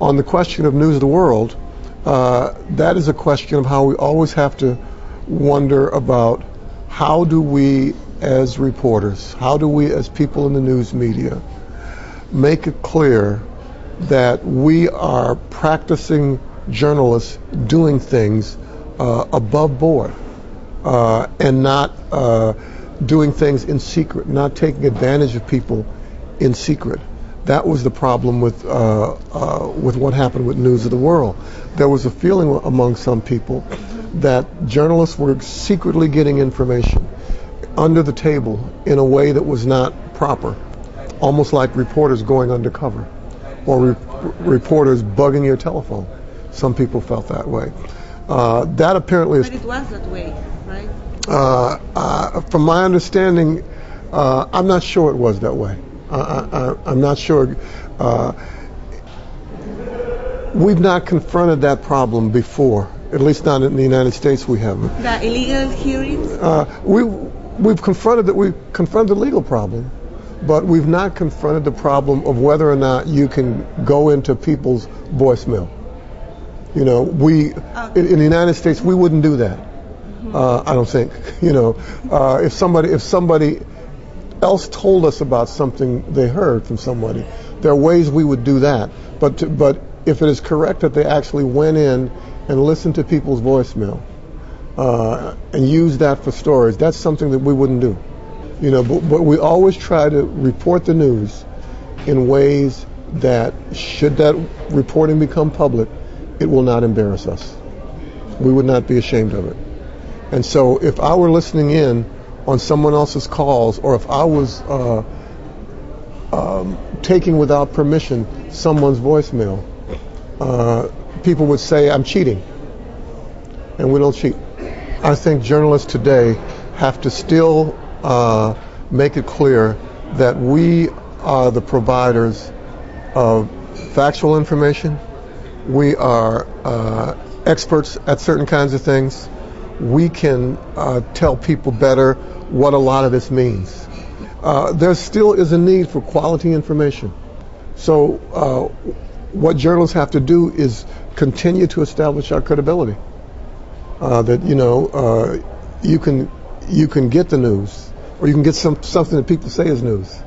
On the question of News of the World, that is a question of how we always have to wonder about how do we as reporters, how do we as people in the news media make it clear that we are practicing journalists doing things above board and not doing things in secret, not taking advantage of people in secret. That was the problem with what happened with News of the World. There was a feeling among some people that journalists were secretly getting information under the table in a way that was not proper, almost like reporters going undercover or reporters bugging your telephone. Some people felt that way. That apparently is... But it was that way, right? From my understanding, I'm not sure it was that way. I'm not sure. We've not confronted that problem before, at least not in the United States. We haven't. The illegal hearings? We've confronted the legal problem, but we've not confronted the problem of whether or not you can go into people's voicemail. You know, in the United States we wouldn't do that. I don't think. You know, if somebody else told us about something they heard from somebody, there are ways we would do that. But if it is correct that they actually went in and listened to people's voicemail and used that for stories, that's something that we wouldn't do. You know, but we always try to report the news in ways that, should that reporting become public, it will not embarrass us. We would not be ashamed of it. And so if I were listening in on someone else's calls, or if I was taking without permission someone's voicemail, people would say I'm cheating, and we don't cheat. I think journalists today have to still make it clear that we are the providers of factual information. We are experts at certain kinds of things. We can tell people better what a lot of this means. There still is a need for quality information. So what journalists have to do is continue to establish our credibility. That, you know, you can get the news, or you can get something that people say is news.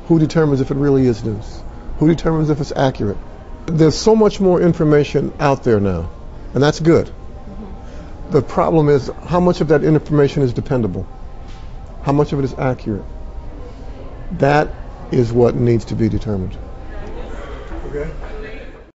Who determines if it really is news? Who determines if it's accurate? There's so much more information out there now, and that's good. The problem is how much of that information is dependable, how much of it is accurate. That is what needs to be determined. Okay.